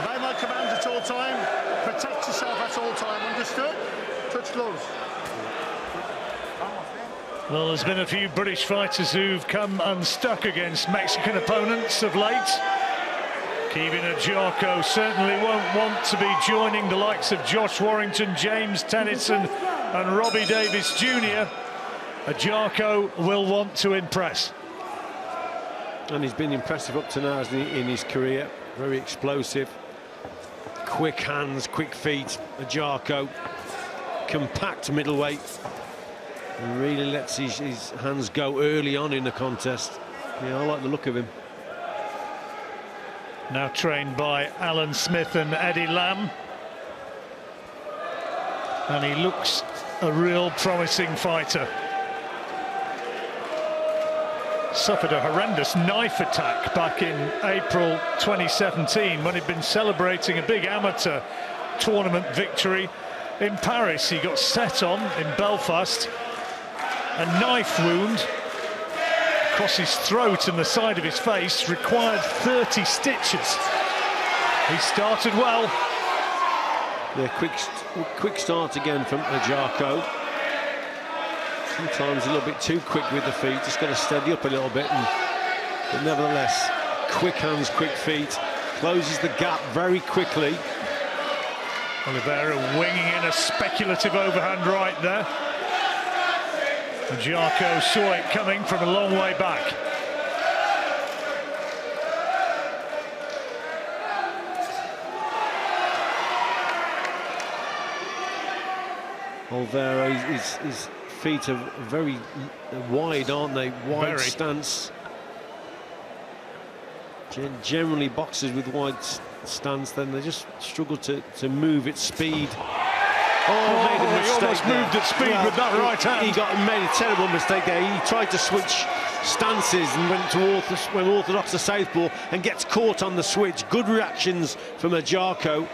Obey my commands at all time. Protect yourself at all time. Understood? Touch gloves. Well, there's been a few British fighters who've come unstuck against Mexican opponents of late. Caoimhin Agyarko certainly won't want to be joining the likes of Josh Warrington, James Tennyson and Robbie Davis Jr. Agyarko will want to impress. And he's been impressive up to now in his career. Very explosive. Quick hands, quick feet. Agyarko, compact middleweight. And really lets his hands go early on in the contest. Yeah, I like the look of him. Now trained by Alan Smith and Eddie Lamb. And he looks a real promising fighter. Suffered a horrendous knife attack back in April 2017 when he'd been celebrating a big amateur tournament victory in Paris. He got set on in Belfast. A knife wound across his throat and the side of his face required 30 stitches. He started well. Yeah, quick start again from Agyarko. Sometimes a little bit too quick with the feet. Just got to steady up a little bit. But nevertheless, quick hands, quick feet. Closes the gap very quickly. Olvera winging in a speculative overhand right there. Agyarko saw it coming from a long way back. Olvera, his feet are very wide, aren't they? Wide stance. Generally, boxers with wide stance, then they just struggle to move at speed. Made a mistake. He almost moved at speed with that right hand. He made a terrible mistake there. He tried to switch stances and went orthodox to southpaw and gets caught on the switch. Good reactions from Agyarko,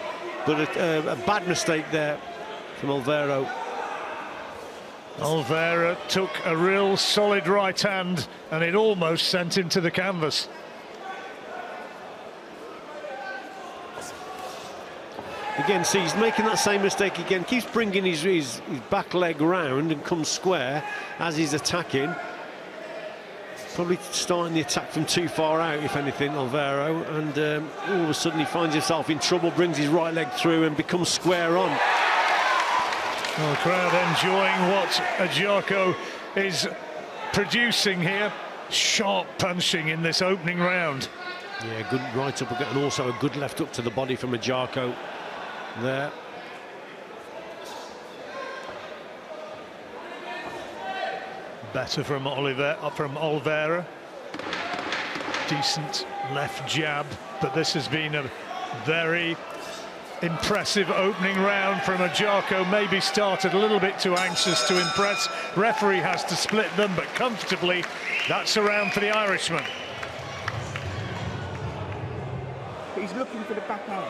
but a bad mistake there from Olvera. Olvera took a real solid right hand and it almost sent him to the canvas. Again, see, he's making that same mistake again. Keeps bringing his back leg round and comes square as he's attacking. Probably starting the attack from too far out, if anything, Olvera. And all of a sudden he finds himself in trouble, brings his right leg through and becomes square on. Well, the crowd enjoying what Agyarko is producing here. Sharp punching in this opening round. Yeah, good right uppercut and also a good left hook to the body from Agyarko there. Better from Olvera. Decent left jab, but this has been a very impressive opening round from Agyarko. Maybe started a little bit too anxious to impress. Referee has to split them, but comfortably. That's a round for the Irishman. He's looking for the backhand.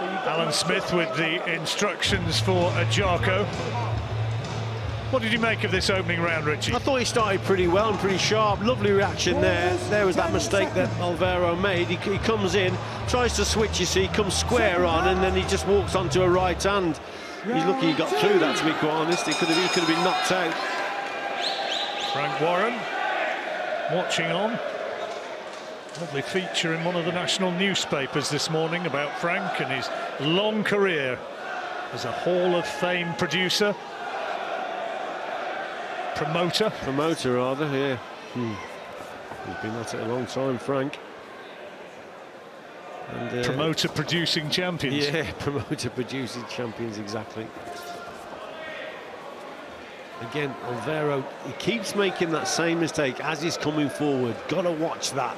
Alan Smith with the instructions for Agyarko. What did you make of this opening round, Richie? I thought he started pretty well and pretty sharp. Lovely reaction there. There was that mistake that Olvera made. He comes in, tries to switch, you see, comes square on, and then he just walks onto a right hand. He's lucky he got through that, to be quite honest. He could have been knocked out. Frank Warren watching on. Lovely feature in one of the national newspapers this morning about Frank and his long career as a Hall of Fame producer. Promoter rather, yeah. He's been at it a long time, Frank. And, promoter producing champions. Yeah, promoter producing champions, exactly. Again, Olvera, he keeps making that same mistake as he's coming forward. Gotta watch that.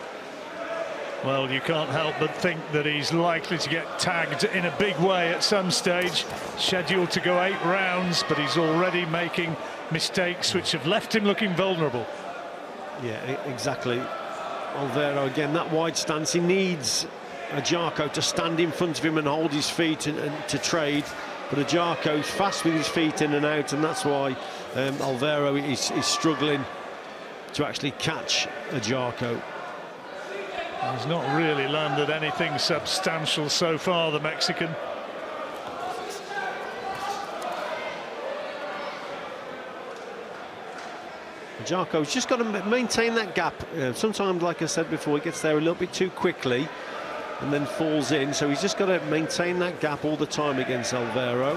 Well, you can't help but think that he's likely to get tagged in a big way at some stage. Scheduled to go 8 rounds, but he's already making mistakes which have left him looking vulnerable. Yeah, exactly. Olvera, again, that wide stance, he needs Agyarko to stand in front of him and hold his feet and to trade. But Agyarko's fast with his feet in and out, and that's why Olvera is struggling to actually catch Agyarko. He's not really landed anything substantial so far, the Mexican. Agyarko's just got to maintain that gap. Sometimes, like I said before, he gets there a little bit too quickly and then falls in, so he's just got to maintain that gap all the time against Olvera.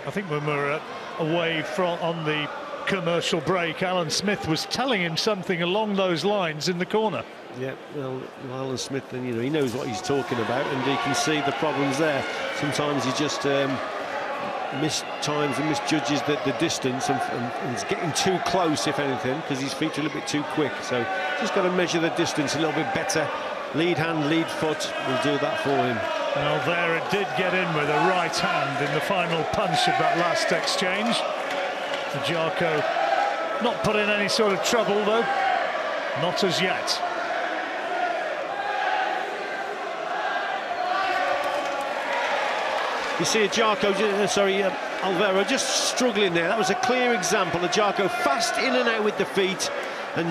I think when we were away from on the commercial break, Alan Smith was telling him something along those lines in the corner. Yeah, well, Alan Smith, and he knows what he's talking about, and he can see the problems there. Sometimes he just mistimes and misjudges the distance, and he's getting too close, if anything, because his feet are a little bit too quick. So just got to measure the distance a little bit better. Lead hand, lead foot will do that for him. And Olvera did get in with a right hand in the final punch of that last exchange. Agyarko not put in any sort of trouble, though. Not as yet. You see Olvera just struggling there. That was a clear example. Agyarko fast in and out with the feet, and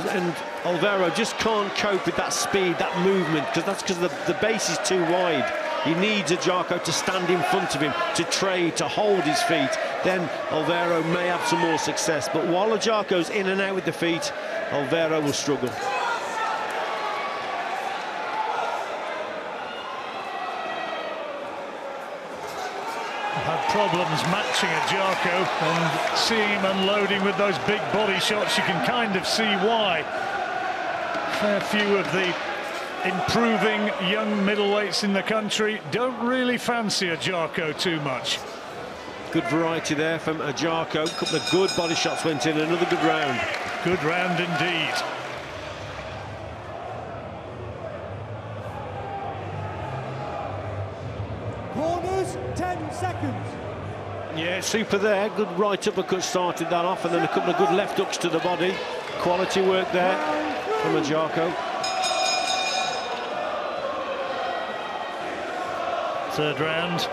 Olvera just can't cope with that speed, that movement, because the base is too wide. He needs Agyarko to stand in front of him, to trade, to hold his feet. Then Olvera may have some more success. But while Agyarko's in and out with the feet, Olvera will struggle. Had problems matching Agyarko, and seeing him unloading with those big body shots, you can kind of see why. A few of the improving young middleweights in the country don't really fancy Agyarko too much. Good variety there from Agyarko. A couple of good body shots went in. Another good round. Good round indeed. Corners, 10 seconds. Yeah, super there. Good right uppercut started that off, and then a couple of good left hooks to the body. Quality work there from Agyarko. Third round.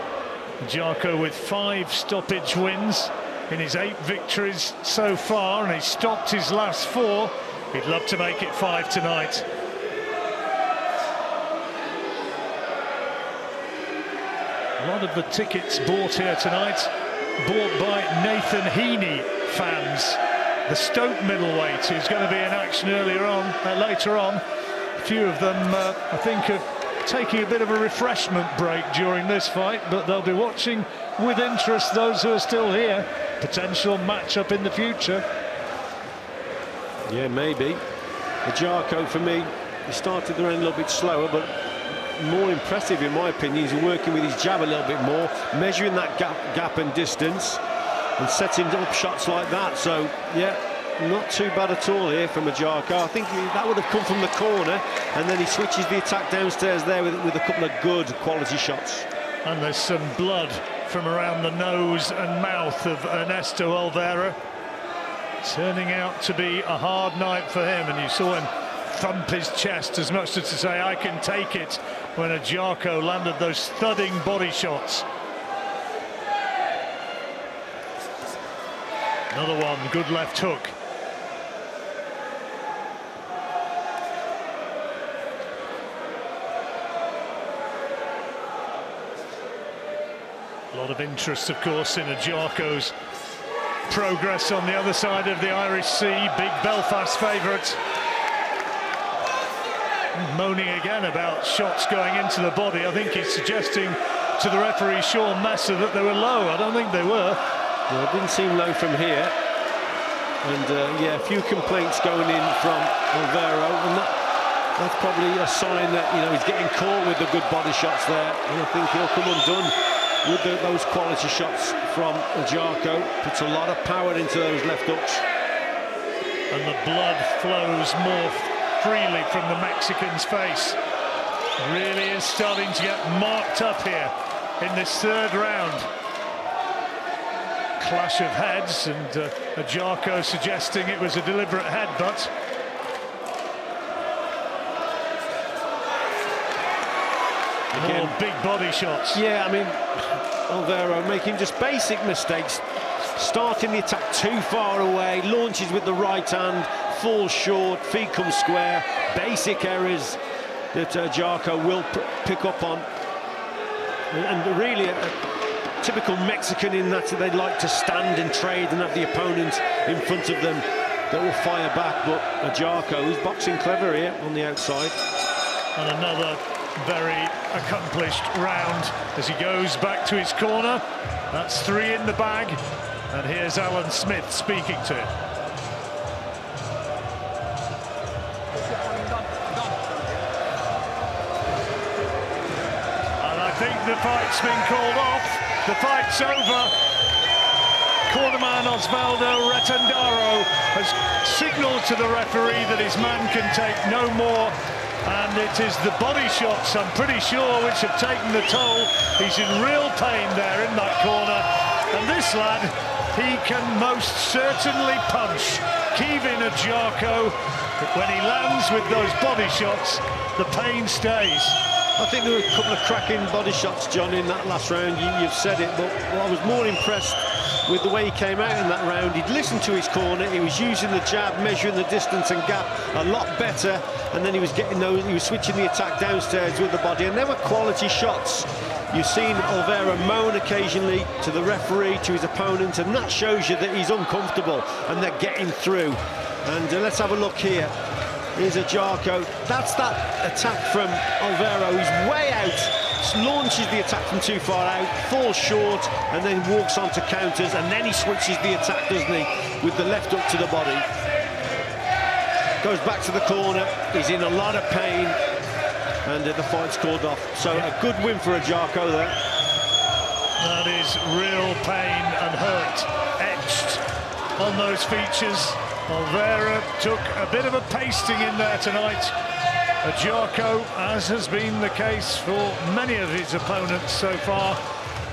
Agyarko with 5 stoppage wins in his 8 victories so far, and he stopped his last 4. He'd love to make it 5 tonight. A lot of the tickets bought here tonight, bought by Nathan Heaney fans. The Stoke middleweight, who's going to be in action later on. A few of them, I think, are taking a bit of a refreshment break during this fight, but they'll be watching with interest those who are still here. Potential match-up in the future. Yeah, maybe. Agyarko, for me, he started the round a little bit slower, but more impressive in my opinion. He's working with his jab a little bit more, measuring that gap and distance, and setting up shots like that. So yeah, not too bad at all here from Agyarko. I think that would have come from the corner, and then he switches the attack downstairs there with a couple of good quality shots. And there's some blood from around the nose and mouth of Ernesto Olvera. Turning out to be a hard night for him, and you saw him thump his chest as much as to say, I can take it, when Agyarko landed those thudding body shots. Another one, good left hook. A lot of interest, of course, in Agyarko's progress on the other side of the Irish Sea. Big Belfast favourite. Moaning again about shots going into the body. I think he's suggesting to the referee, Sean Messer, that they were low. I don't think they were. Well, it didn't seem low from here. And yeah, a few complaints going in from Olvera, and that's probably a sign that, he's getting caught with the good body shots there. And I think he'll come undone with those quality shots from Agyarko. Puts a lot of power into those left hooks. And the blood flows more freely from the Mexican's face. Really is starting to get marked up here in this third round. Clash of heads, and Agyarko suggesting it was a deliberate headbutt. More big body shots. Yeah, I mean, Olvera making just basic mistakes. Starting the attack too far away, launches with the right hand, falls short, feet come square, basic errors. that Agyarko will pick up on. And really a typical Mexican in that they'd like to stand and trade and have the opponent in front of them that will fire back. But Agyarko, who's boxing clever here on the outside. And another very accomplished round as he goes back to his corner. That's 3 in the bag. And here's Alan Smith speaking to him. And I think the fight's been called off. The fight's over. Cornerman Osvaldo Retendaro has signalled to the referee that his man can take no more. And it is the body shots, I'm pretty sure, which have taken the toll. He's in real pain there in that corner. And this lad, he can most certainly punch. Caoimhin Agyarko, but when he lands with those body shots, the pain stays. I think there were a couple of cracking body shots, John, in that last round. You've said it, but I was more impressed with the way he came out in that round. He'd listened to his corner, he was using the jab, measuring the distance and gap a lot better, and then he was getting those, he was switching the attack downstairs with the body, and they were quality shots. You've seen Olvera moan occasionally to the referee, to his opponent, and that shows you that he's uncomfortable and they're getting through. And let's have a look here. Here's Agyarko. That's that attack from Olvera, who's way out, launches the attack from too far out, falls short, and then walks onto counters, and then he switches the attack, doesn't he, with the left hook to the body. Goes back to the corner, he's in a lot of pain, and the fight's called off. So a good win for Agyarko there. That is real pain and hurt etched on those features. Olvera took a bit of a pasting in there tonight. Agyarko, as has been the case for many of his opponents so far,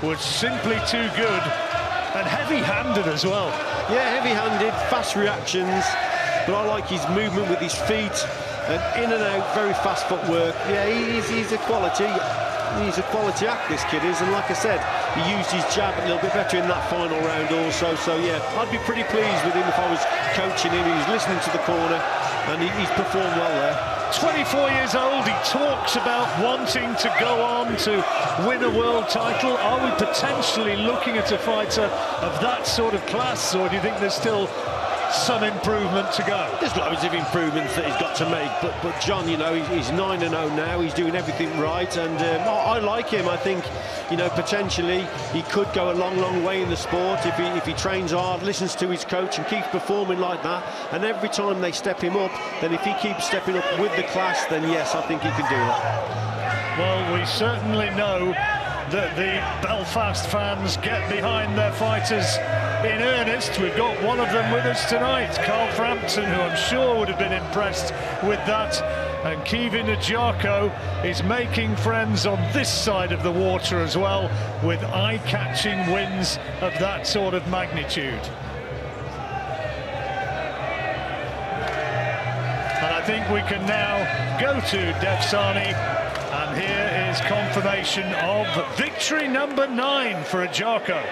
was simply too good and heavy-handed as well. Yeah, heavy-handed, fast reactions, but I like his movement with his feet and in and out, very fast footwork. Yeah, he's a quality. He's a quality act, this kid is, and like I said, he used his jab a little bit better in that final round also. So yeah, I'd be pretty pleased with him if I was coaching him. He was listening to the corner, and he's performed well there. 24 years old, he talks about wanting to go on to win a world title. Are we potentially looking at a fighter of that sort of class, or do you think there's still some improvement to go? There's loads of improvements that he's got to make, but John, you know, he's 9-0 now. He's doing everything right, and I like him. I think, you know, potentially he could go a long way in the sport if he trains hard, listens to his coach, and keeps performing like that. And every time they step him up, then if he keeps stepping up with the class, then yes, I think he can do that. Well, we certainly know that the Belfast fans get behind their fighters in earnest. We've got one of them with us tonight, Carl Frampton, who I'm sure would have been impressed with that. And Caoimhin Agyarko is making friends on this side of the water as well, with eye-catching wins of that sort of magnitude. And I think we can now go to Devsani, and here is confirmation of victory number 9 for Agyarko.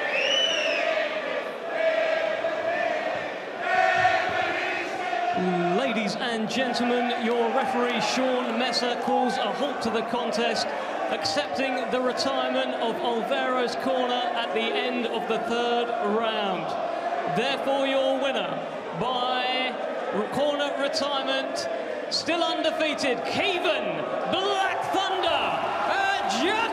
Ladies and gentlemen, your referee Sean Messer calls a halt to the contest, accepting the retirement of Olvera's corner at the end of the 3rd round. Therefore, your winner by corner retirement, still undefeated, Caoimhin Black Thunder Agyarko.